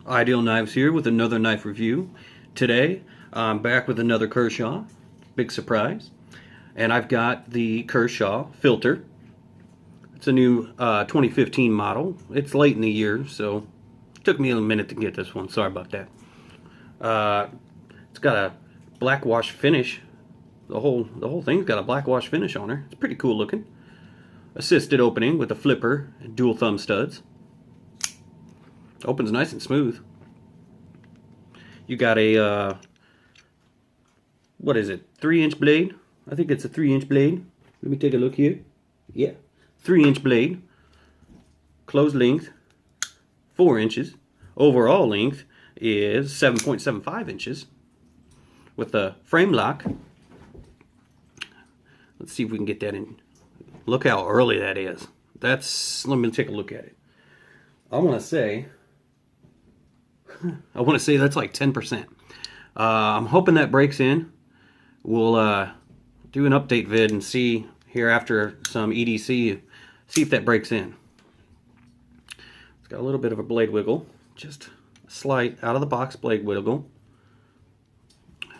Ideal Knives here with another knife review. Today, I'm back with another Kershaw. Big surprise. And I've got the Kershaw Filter. It's a new 2015 model. It's late in the year, so it took me a minute to get this one. Sorry about that. It's got a black wash finish. The whole thing's got a black wash finish on her. It's pretty cool looking. Assisted opening with a flipper and dual thumb studs. Opens nice and smooth. You got a what is it, 3-inch blade? I think it's a 3-inch blade. Let me take a look here. Yeah, 3-inch blade. Closed length 4 inches. Overall length is 7.75 inches with a frame lock. Let's see if we can get that in. Look how early that is. Let me take a look at it. I want to say that's like 10%. I'm hoping that breaks in. We'll do an update vid and see here after some EDC, see if that breaks in. It's got a little bit of a blade wiggle, just a slight out of the box blade wiggle.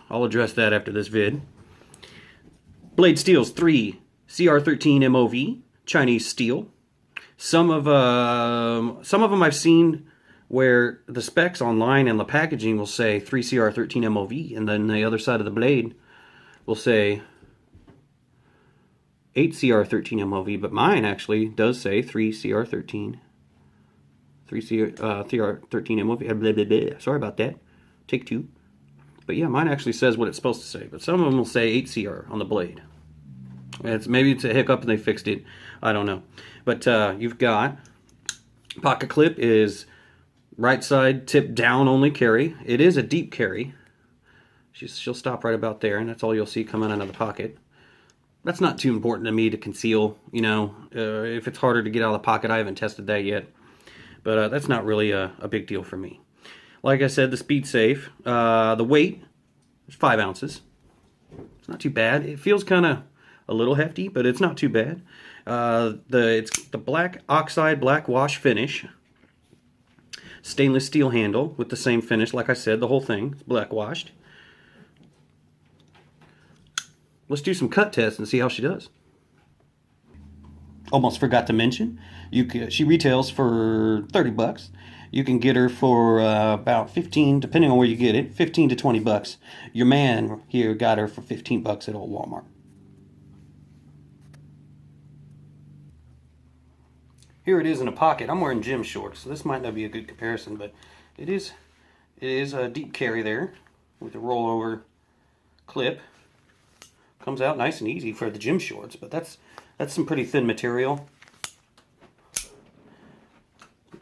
I'll address that after this vid. Blade steel's 3 CR13 MOV, Chinese steel. Some of them I've seen where the specs online and the packaging will say 3 CR13 MOV, and then the other side of the blade will say 8 CR13 MOV, but mine actually does say 3 CR13. 3 CR13 MOV. Blah, blah, blah. Sorry about that. Take two. But yeah, mine actually says what it's supposed to say, but some of them will say 8 CR on the blade. Maybe it's a hiccup and they fixed it. I don't know. But you've got pocket clip is right side tip down only carry. It is a deep carry. She'll stop right about there, and that's all you'll see coming out of the pocket. That's not too important to me to conceal. You know, if it's harder to get out of the pocket, I haven't tested that yet. But that's not really a big deal for me. Like I said, the speed safe. The weight is 5 ounces. It's not too bad. It feels kind of a little hefty, but it's not too bad. It's the black oxide black wash finish. Stainless steel handle with the same finish. Like I said, the whole thing is black washed. Let's do some cut tests and see how she does. Almost forgot to mention, she retails for 30 bucks. You can get her for about 15, depending on where you get it, 15 to 20 bucks. Your man here got her for 15 bucks at old Walmart. Here it is in a pocket. I'm wearing gym shorts, so this might not be a good comparison, but it is a deep carry there with a rollover clip. Comes out nice and easy for the gym shorts, but that's some pretty thin material.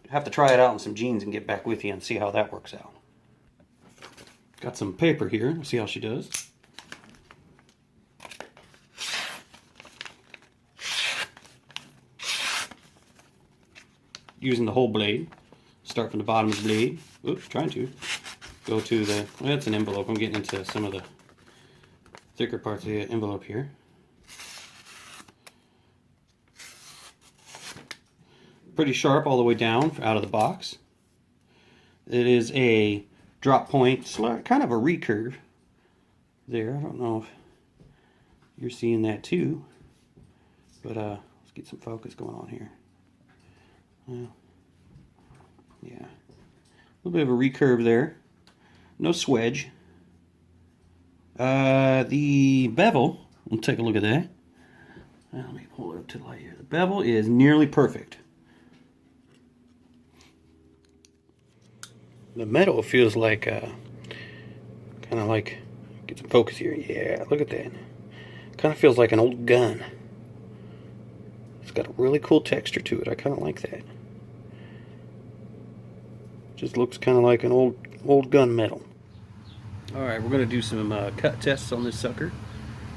Have to try it out in some jeans and get back with you and see how that works out. Got some paper here. Let's see how she does. Using the whole blade. Start from the bottom of the blade. Oops, trying to. Go to the, well, that's an envelope. I'm getting into some of the thicker parts of the envelope here. Pretty sharp all the way down out of the box. It is a drop point, kind of a recurve there. I don't know if you're seeing that too, but let's get some focus going on here. Well, yeah, a little bit of a recurve there. No swedge. The bevel, we'll take a look at that. Let me pull it up to the light here. The bevel is nearly perfect. The metal feels like, kind of like, get some focus here. Yeah, look at that. Kind of feels like an old gun. It's got a really cool texture to it. I kind of like that. Just looks kind of like an old gun metal. Alright, we're going to do some cut tests on this sucker.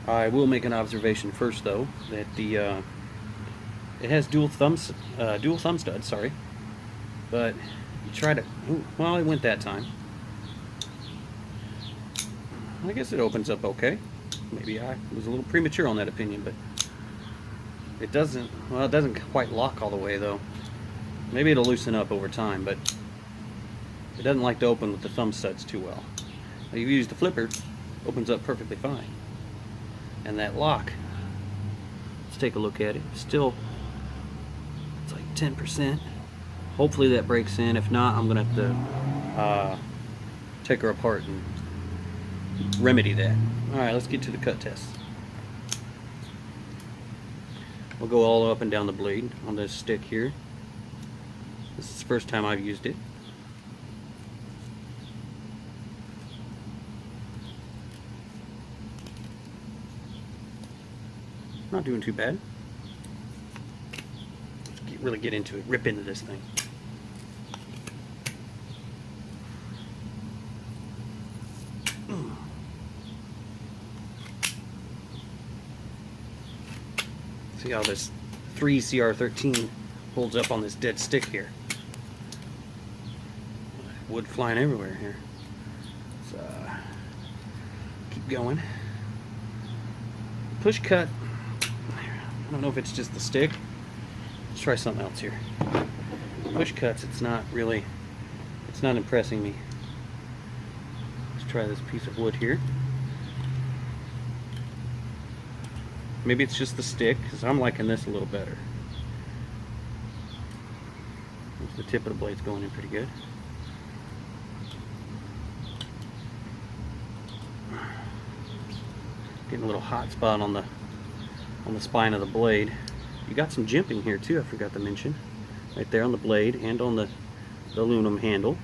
I will make an observation first, though, that it has dual thumb studs, sorry. But you try to, well, it went that time. I guess it opens up okay. Maybe I was a little premature on that opinion, but it doesn't quite lock all the way, though. Maybe it'll loosen up over time, but It doesn't like to open with the thumb studs too well. Now, you use the flipper, opens up perfectly fine. And that lock, let's take a look at it. Still, it's like 10%. Hopefully that breaks in. If not, I'm gonna have to take her apart and remedy that. All right, let's get to the cut test. We'll go all up and down the blade on this stick here. This is the first time I've used it. Not doing too bad. Let's really get into it, rip into this thing. See how this 3CR13 holds up on this dead stick here. Wood flying everywhere here. Let's keep going. Push cut. I don't know if it's just the stick. Let's try something else here. Push cuts, it's not impressing me. Let's try this piece of wood here. Maybe it's just the stick, because I'm liking this a little better. The tip of the blade's going in pretty good. Getting a little hot spot on the spine of the blade. You got some jimping here too, I forgot to mention. Right there on the blade and on the aluminum handle.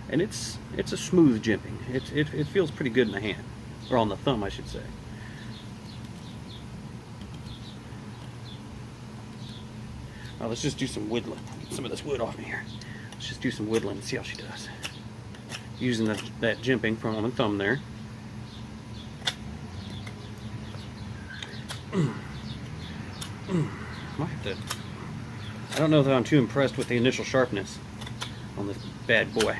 And it's a smooth jimping. It feels pretty good in the hand. Or on the thumb, I should say. Now let's just do some whittling. Get some of this wood off me here. Let's just do some whittling and see how she does. Using that jimping from on the thumb there. Might have to. I don't know that I'm too impressed with the initial sharpness on this bad boy.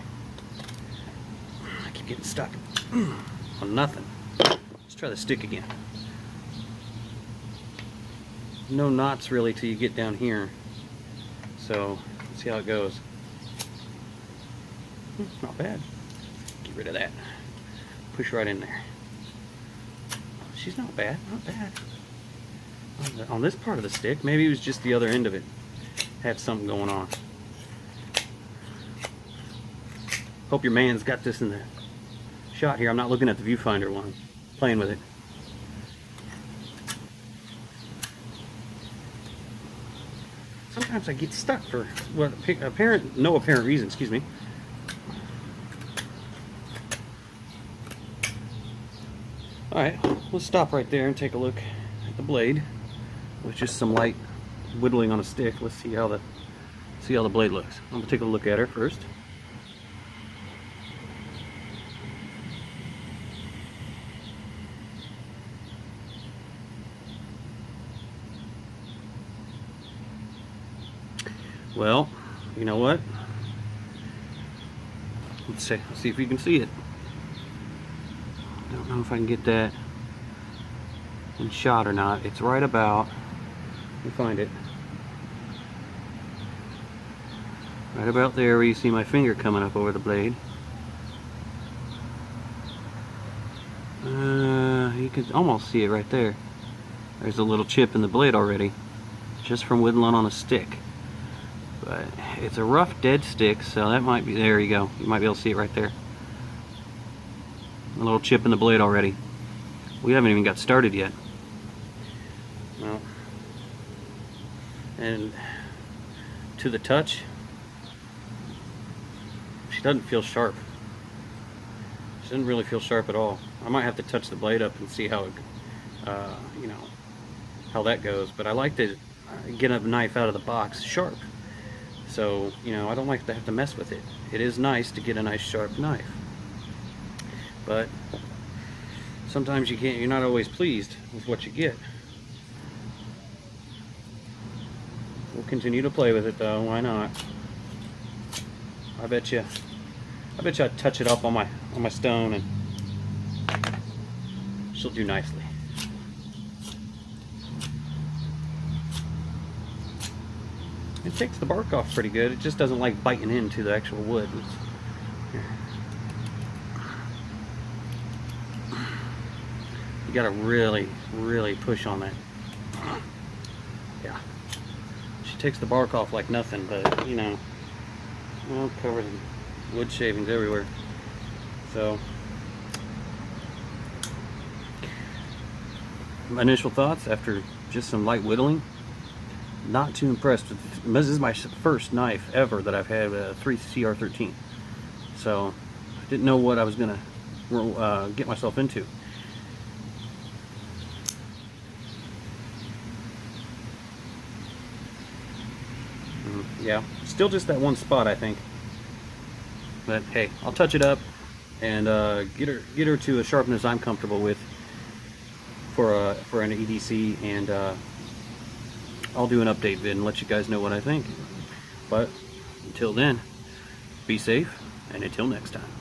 I keep getting stuck on nothing. Let's try the stick again. No knots really till you get down here. So let's see how it goes. Not bad. Get rid of that. Push right in there. She's not bad, not bad. On this part of the stick, maybe it was just the other end of it had something going on. Hope your man's got this in the shot here. I'm not looking at the viewfinder while I'm playing with it. Sometimes I get stuck for no apparent reason, excuse me. Alright, let's stop right there and take a look at the blade with just some light whittling on a stick. Let's see how the blade looks. I'm gonna take a look at her first. Well, you know what? Let's see if you can see it. I don't know if I can get that in shot or not. It's right about, let me find it. Right about there where you see my finger coming up over the blade. You can almost see it right there. There's a little chip in the blade already, just from whittling on a stick. But it's a rough dead stick, so that might be, there you go. You might be able to see it right there. A little chip in the blade already. We haven't even got started yet. Well, and to the touch, she doesn't feel sharp. She doesn't really feel sharp at all. I might have to touch the blade up and see how it, you know, how that goes. But I like to get a knife out of the box sharp. So, you know, I don't like to have to mess with it. It is nice to get a nice sharp knife. But sometimes you're not always pleased with what you get. We'll continue to play with it though, why not? I bet you I'd touch it up on my stone and she'll do nicely. It takes the bark off pretty good. It just doesn't like biting into the actual wood. You gotta really, really push on that. Yeah. She takes the bark off like nothing, but you know, well, covered in wood shavings everywhere. So, my initial thoughts after just some light whittling, not too impressed with this. Is my first knife ever that I've had with a 3CR13. So, I didn't know what I was gonna get myself into. Yeah, still just that one spot, I think. But hey, I'll touch it up and get her to a sharpness I'm comfortable with for an EDC, and I'll do an update vid and let you guys know what I think. But until then, be safe, and until next time.